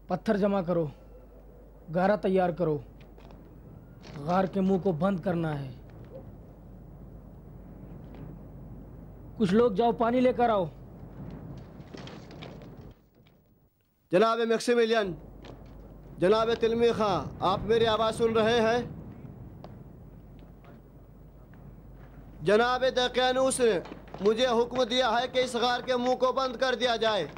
पत्थर जमा करो, गारा तैयार करो, गार के मुंह को बंद करना है। कुछ लोग जाओ पानी लेकर आओ। जनाब मैक्सिमिलियन, जनाब तिलमी खां, आप मेरी आवाज़ सुन रहे हैं? जनाब दकियानूस ने मुझे हुक्म दिया है कि इस गार के मुंह को बंद कर दिया जाए।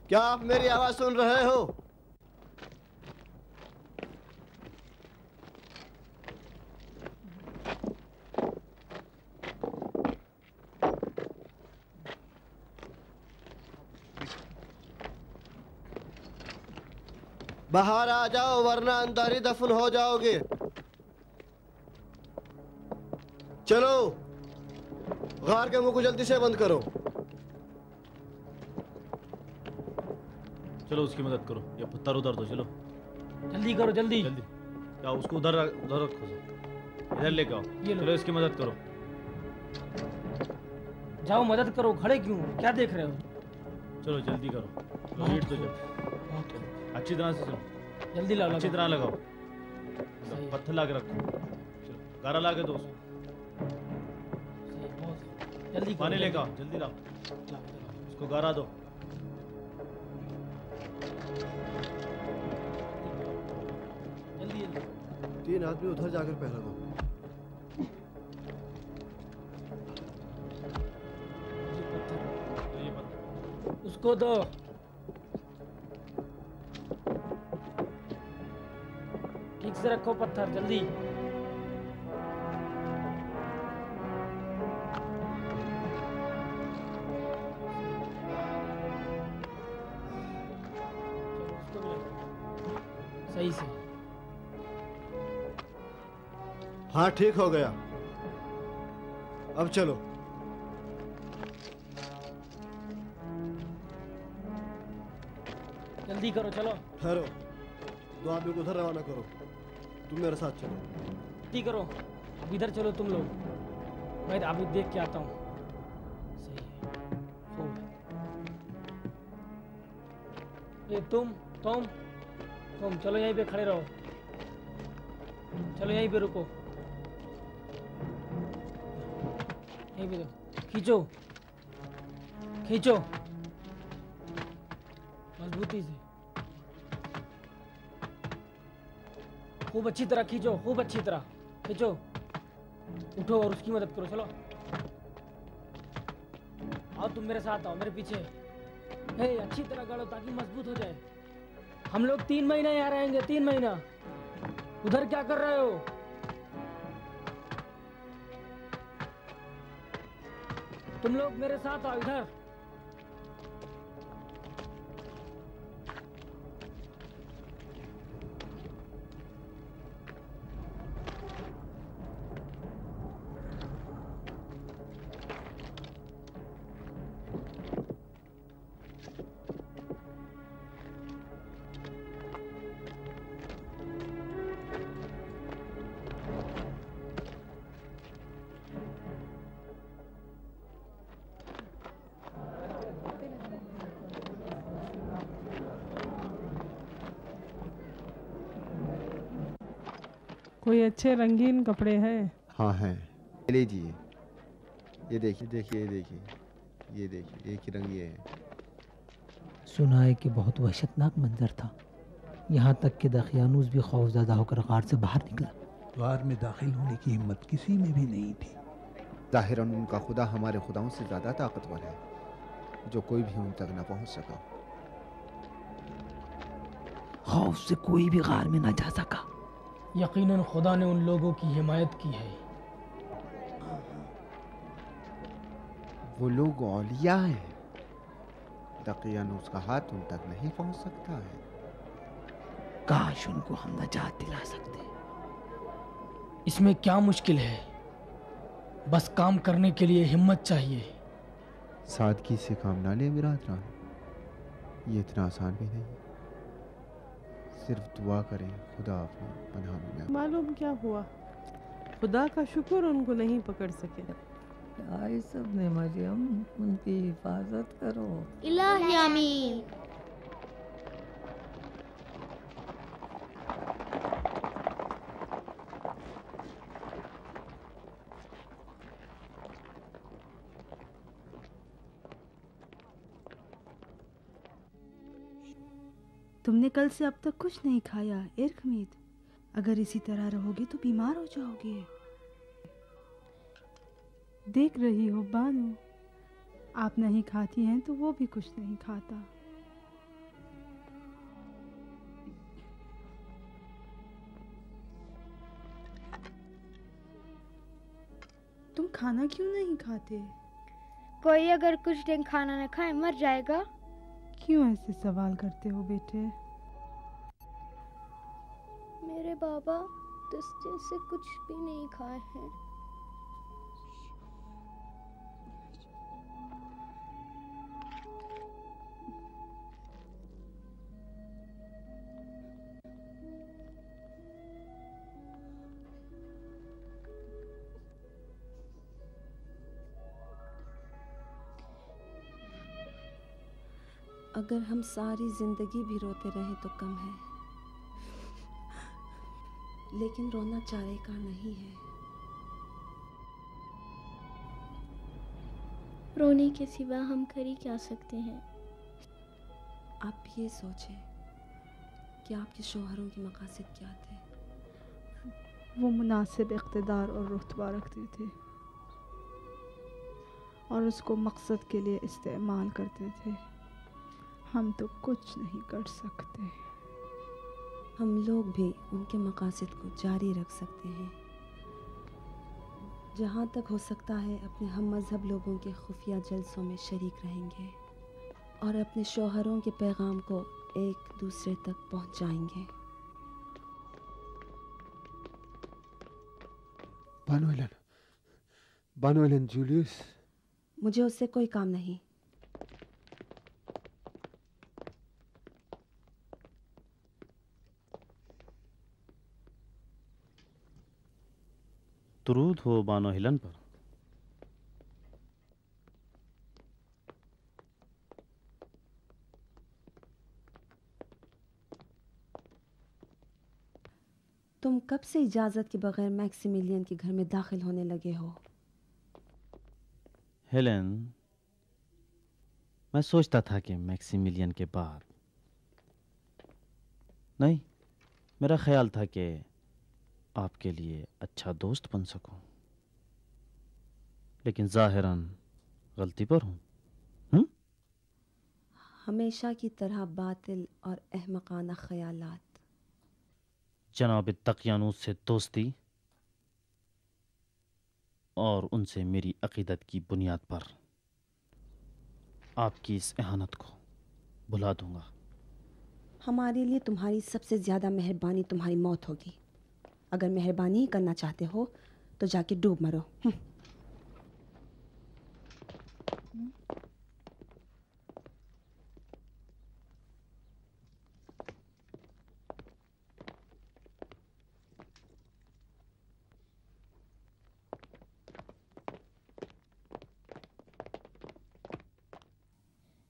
क्या आप मेरी आवाज़ सुन रहे हो? बाहर आ जाओ वरना अंदर ही दफन हो जाओगे। चलो, गार के मुंह को जल्दी से बंद करो। चलो उसकी मदद करो, ये पत्थर उधर दो। चलो जल्दी करो, जल्दी जल्दी। क्या उसको उधर उधर रखो, इधर लेके आओ। चलो इसकी मदद करो। जाओ मदद करो, खड़े क्यों, क्या देख रहे हो? चलो जल्दी करो, ईंट तो जल्दी अच्छी तरह से। चलो जल्दी लगाओ, अच्छी तरह लगाओ। पत्थर ला के रखो। चलो गारा ला के दो उसको। जल्दी पानी लेकर आओ, जल्दी लाओ, उसको गारा दो। जल्दी जल्दी। 3 आदमी उधर जाकर पहरा दो। उसको दो। ठीक से रखो पत्थर, जल्दी। सही से। हाँ ठीक हो गया। अब चलो। जल्दी करो, चलो। ठहरो, 2 आदमी को उधर रवाना करो। तुम मेरे साथ चलो। जल्दी करो, अब इधर चलो तुम लोग। मैं अभी देख के आता हूँ। सही है। ये तुम चलो यहीं पे खड़े रहो। चलो यहीं पे रुको, यहीं पे खींचो खींचो मजबूती से, खूब अच्छी तरह खींचो, खूब अच्छी तरह खींचो। उठो और उसकी मदद करो। चलो आओ, तुम मेरे साथ आओ, मेरे पीछे। हे, अच्छी तरह गाड़ो ताकि मजबूत हो जाए। हम लोग 3 महीना यहाँ रहेंगे, 3 महीना। उधर क्या कर रहे हो? तुम लोग मेरे साथ आओ इधर। कोई अच्छे रंगीन कपड़े हैं? हाँ हैं, लीजिए। ये देखिए देखिए, ये देखिए, ये देखिए, एक ही रंग ये है। सुना है कि बहुत वहशतनाक मंजर था, यहाँ तक कि दकियानूस भी खौफज़दा होकर गार से बाहर निकला। गार में दाखिल होने की हिम्मत किसी में भी नहीं थी। ज़ाहिरन उनका खुदा हमारे खुदाओं से ज़्यादा ताकतवर है, जो कोई भी उन तक न पहुँच सका। खौफ से कोई भी गार में न जा सका। यकीनन खुदा ने उन लोगों की हिमायत की है। वो लोग औलिया हैं, दकियानूस का हाथ उन तक नहीं पहुंच सकता है। काश उनको हम नजात दिला सकते। इसमें क्या मुश्किल है, बस काम करने के लिए हिम्मत चाहिए। सादगी से काम ना ले बिरादरान, ये इतना आसान भी नहीं। सिर्फ दुआ करें खुदा अपनी पनाह में। मालूम क्या हुआ, खुदा का शुक्र उनको नहीं पकड़ सके। आई सब ने मरियम, उनकी हिफाजत करो। इलाही आमीन। तुमने कल से अब तक कुछ नहीं खाया इरखमीद। अगर इसी तरह रहोगे तो बीमार हो जाओगे। देख रही हो बानू, आप नहीं खाती हैं तो वो भी कुछ नहीं खाता। तुम खाना क्यों नहीं खाते? कोई अगर कुछ दिन खाना न खाए मर जाएगा। क्यों ऐसे सवाल करते हो बेटे? मेरे बाबा 10 दिन से कुछ भी नहीं खाए हैं। अगर हम सारी जिंदगी भी रोते रहें तो कम है, लेकिन रोना चारे का नहीं है। रोने के सिवा हम कर ही क्या सकते हैं? आप ये सोचें कि आपके शौहरों के मकासद क्या थे। वो मुनासिब इक़्तिदार और रुतबा रखते थे और उसको मकसद के लिए इस्तेमाल करते थे। हम तो कुछ नहीं कर सकते। हम लोग भी उनके मकासद को जारी रख सकते हैं। जहाँ तक हो सकता है अपने हम मज़हब लोगों के खुफिया जलसों में शरीक रहेंगे और अपने शौहरों के पैगाम को एक दूसरे तक पहुँचाएंगे। बानो एलन जूलियस, मुझे उससे कोई काम नहीं। दुरूद हो बानो हिलन पर। तुम कब से इजाज़त के बगैर मैक्सिमिलियन के घर में दाखिल होने लगे हो? हेलेन, मैं सोचता था कि मैक्सिमिलियन के बाद नहीं, मेरा ख्याल था कि आपके लिए अच्छा दोस्त बन सकूं, लेकिन ज़ाहिरन गलती पर हूं। हमेशा की तरह बातिल और अहमकाना ख्यालात। जनाब तकियानूस से दोस्ती और उनसे मेरी अकीदत की बुनियाद पर आपकी इस एहानत को भुला दूंगा। हमारे लिए तुम्हारी सबसे ज़्यादा मेहरबानी तुम्हारी मौत होगी। अगर मेहरबानी ही करना चाहते हो तो जाके डूब मरो।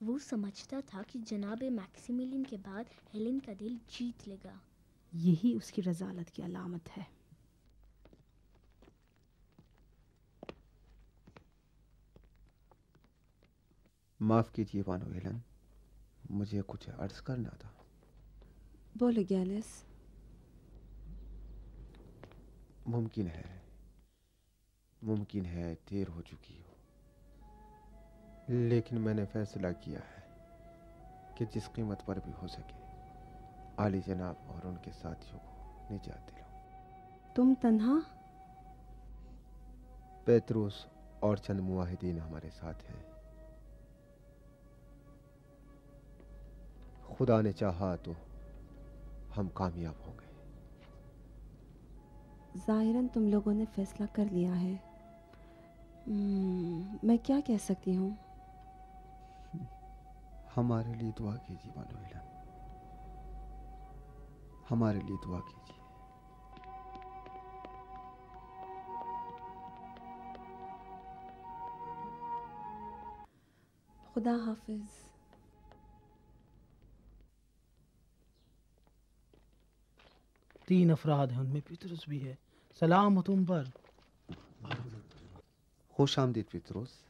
वो समझता था कि जनाब मैक्सिमिलियन के बाद हेलेन का दिल जीत लेगा। यही उसकी रज़ालत की अलामत है। माफ कीजिए बानो हेलन, मुझे कुछ अर्ज करना था। बोलो गैलिस। मुमकिन है देर हो चुकी हो, लेकिन मैंने फैसला किया है कि जिस कीमत पर भी हो सके आली जनाब और उनके साथियों को निजात दिलाऊं। तुम तन्हा? पेत्रुस और चंद मुआहिदीन हमारे साथ हैं। खुदा ने चाहा तो हम कामयाब होंगे। ज़ाहिरन तुम लोगों ने फैसला कर लिया है। मैं क्या कह सकती हूँ? हमारे लिए दुआ कीजिए बानो हिलन, हमारे लिए दुआ कीजिए। खुदा हाफिज। तीन अफराद हैं, उनमें पीतरुस भी है। सलाम हो तुम पर। खुश आमदीद पीतरुस,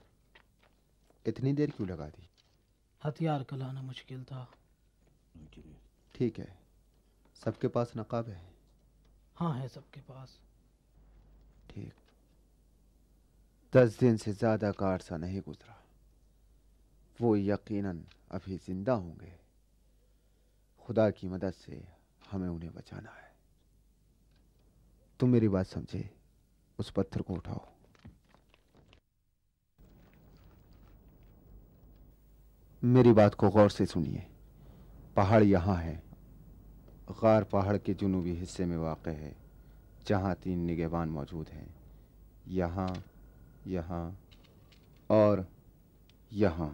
इतनी देर क्यों लगा दी? हथियार का लाना मुश्किल था। ठीक है, सबके पास नकाब है? हाँ है सबके पास। ठीक। 10 दिन से ज्यादा का अरसा नहीं गुजरा, वो यकीनन अभी जिंदा होंगे। खुदा की मदद से हमें उन्हें बचाना है। तुम मेरी बात समझे, उस पत्थर को उठाओ। मेरी बात को गौर से सुनिए। पहाड़ यहाँ है। गार पहाड़ के जुनूबी हिस्से में वाक़ है, जहाँ 3 निगहबान मौजूद हैं। यहाँ, यहाँ और यहाँ।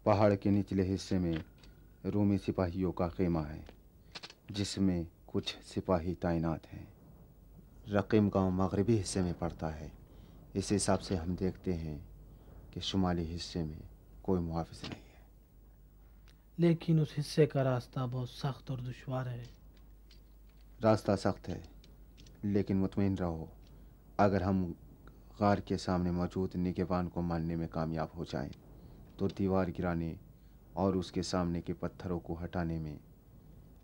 पहाड़ के निचले हिस्से में रूमी सिपाहियों का खेमा है, जिसमें कुछ सिपाही तैनात हैं। रकीम गांव मगरबी हिस्से में पड़ता है। इस हिसाब से हम देखते हैं कि शुमाली हिस्से में कोई मुहाफिज नहीं है। लेकिन उस हिस्से का रास्ता बहुत सख्त और दुश्वार है। रास्ता सख्त है, लेकिन मुतमईन रहो, अगर हम गार के सामने मौजूद निगहबान को मारने में कामयाब हो जाएं, तो दीवार गिराने और उसके सामने के पत्थरों को हटाने में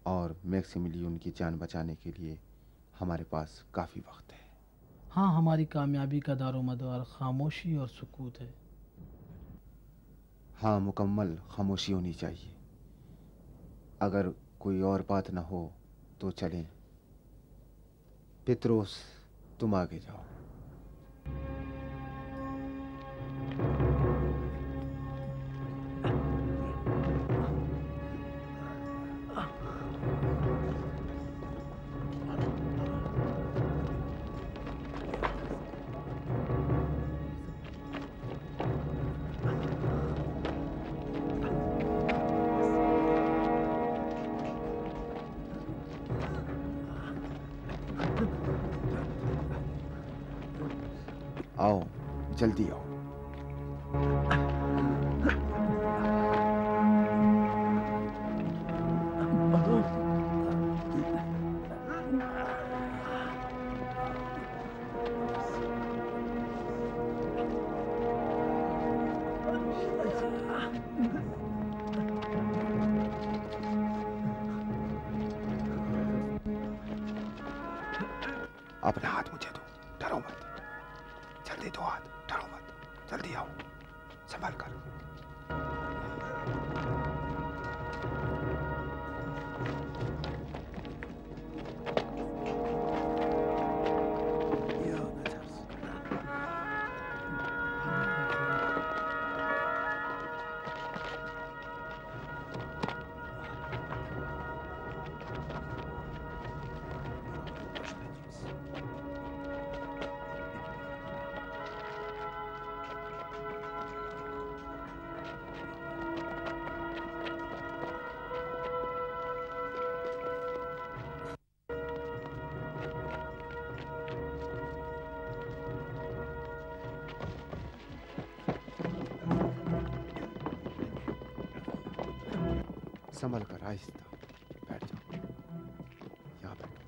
और मैक्सिमिलियन की जान बचाने के लिए हमारे पास काफ़ी वक्त है। हाँ, हमारी कामयाबी का दारोमदार खामोशी और सुकूत है। हाँ, मुकम्मल खामोशी होनी चाहिए। अगर कोई और बात ना हो तो चलें। पेत्रोस, तुम आगे जाओ। आओ, जल्दी आओ। अपना हाथ मुझे दो, डरो मत। जल्दी दो हाथ, डरो मत। जल्दी आओ, संभाल कर। संभल कर, आहिस्ता बैठ जाओ। यहाँ बैठो।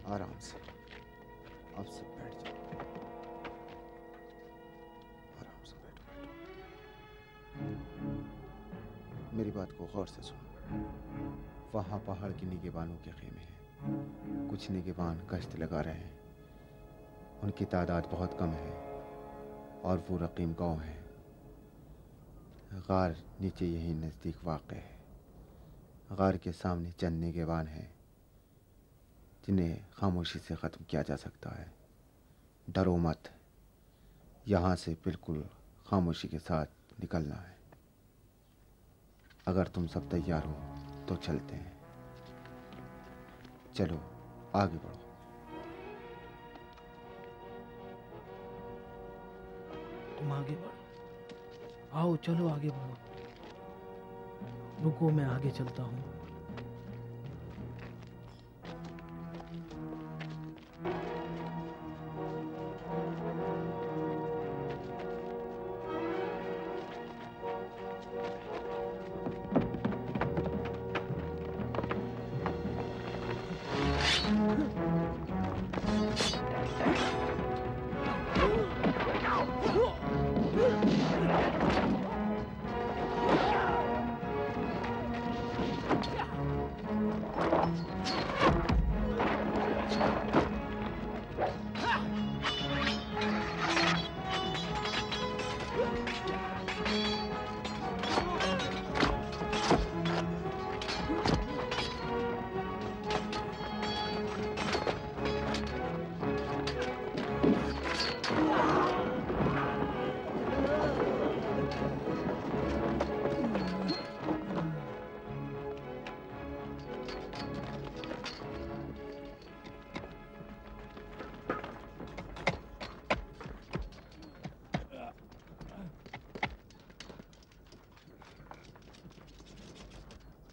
आराम से, अब से बैठ जाओ। आराम से बैठो, बैठो। मेरी बात को गौर से सुनो। वहाँ पहाड़ के निगहबानों के खेमे हैं। कुछ निगहबान गश्त लगा रहे हैं। उनकी तादाद बहुत कम है और वो रकीम गांव है। गार नीचे यहीं नज़दीक वाक़ है। गार के सामने चंद निगहबान हैं जिन्हें खामोशी से ख़त्म किया जा सकता है। डरो मत, यहाँ से बिल्कुल खामोशी के साथ निकलना है। अगर तुम सब तैयार हो तो चलते हैं। चलो आगे बढ़ो। तुम आगे बढ़ो। आओ, चलो आगे बढ़ो। रुको, मैं आगे चलता हूँ।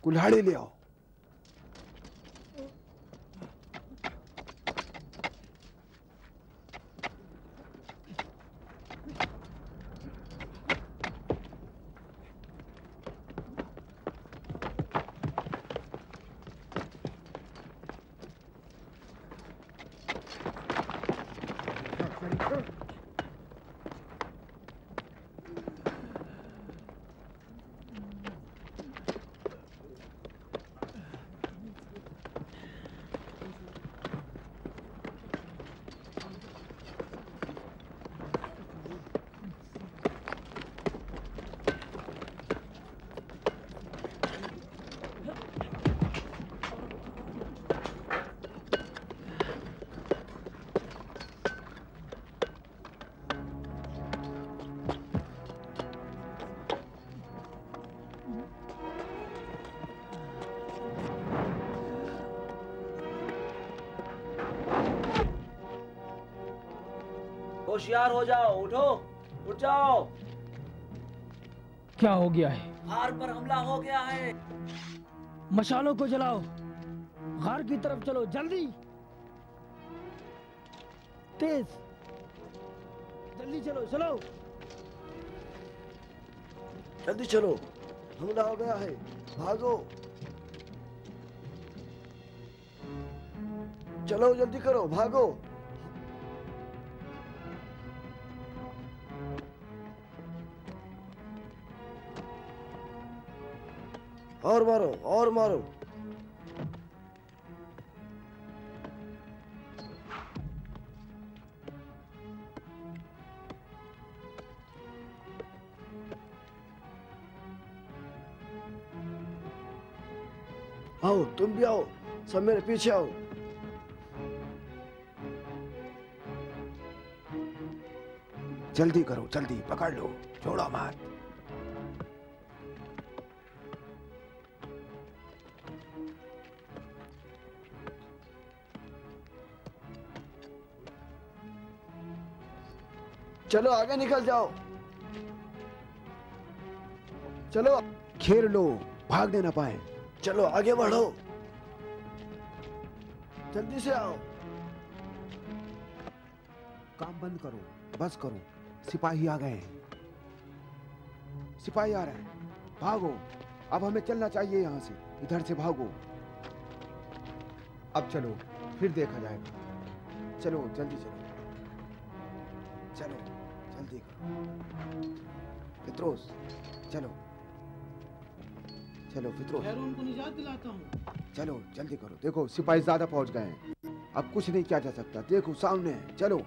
कुल्हाड़ी ले आओ। होशियार हो जाओ, उठो, उठ जाओ। क्या हो गया है? गार पर हमला हो गया है। मशालों को जलाओ, गार की तरफ चलो, जल्दी, तेज, जल्दी चलो, चलो, जल्दी चलो, हमला हो गया है, भागो, चलो जल्दी करो, भागो। और मारो, और मारो। आओ, तुम भी आओ, सब मेरे पीछे आओ। जल्दी करो, जल्दी पकड़ लो, छोड़ो मत। चलो आगे निकल जाओ, चलो घेर लो, भागने ना पाए। चलो आगे बढ़ो, जल्दी से आओ। काम बंद करो, बस करो, सिपाही आ गए हैं, सिपाही आ रहे हैं, भागो। अब हमें चलना चाहिए यहाँ से, इधर से भागो। अब चलो, फिर देखा जाएगा। चलो जल्दी चलो, चलो जल्दी करो। फित्रोस, चलो चलो फित्रोस, उनको निजात दिलाता हूँ। चलो जल्दी करो। देखो सिपाही ज्यादा पहुंच गए हैं, अब कुछ नहीं किया जा सकता। देखो सामने है, चलो।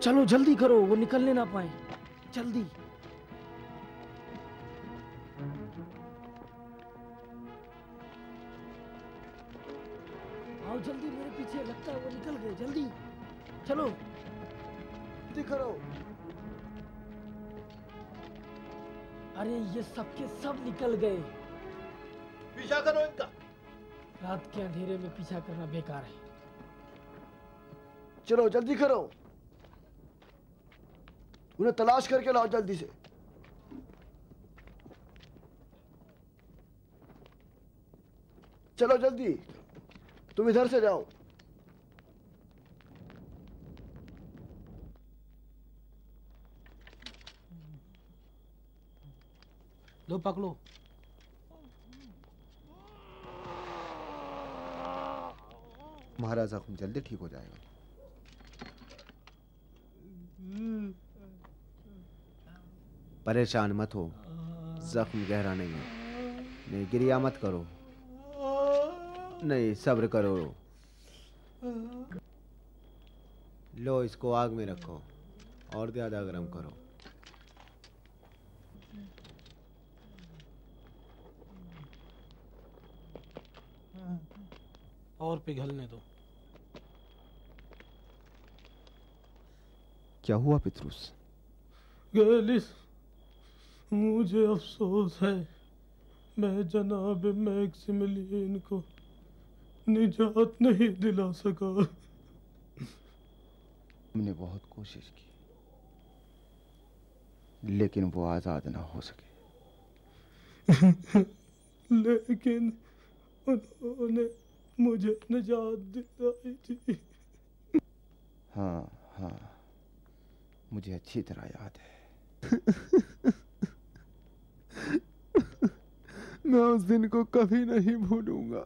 चलो जल्दी करो, वो निकलने ना पाए, जल्दी। आओ जल्दी मेरे पीछे, लगता है वो निकल गए, जल्दी चलो, जल्दी करो। अरे ये सब के सब निकल गए। पीछा करो इनका। रात के अंधेरे में पीछा करना बेकार है। चलो जल्दी करो, उन्हें तलाश करके लाओ जल्दी से। चलो जल्दी, तुम इधर से जाओ। लो पकड़ो। तुम्हारा जख्म जल्दी ठीक हो जाएगा। परेशान मत हो, जख्म गहरा नहीं है। नहीं गिरिया मत करो, नहीं सब्र करो। लो इसको आग में रखो और ज्यादा गर्म करो। और पिघलने दो। क्या हुआ पितरुस? गैलिस, मुझे अफसोस है, मैं जनाब मैक्सिमिलियन को निजात नहीं दिला सका। हमने बहुत कोशिश की, लेकिन वो आज़ाद ना हो सके। लेकिन उन्होंने मुझे निजात दिलाई थी। हाँ हाँ, मुझे अच्छी तरह याद है। मैं उस दिन को कभी नहीं भूलूंगा।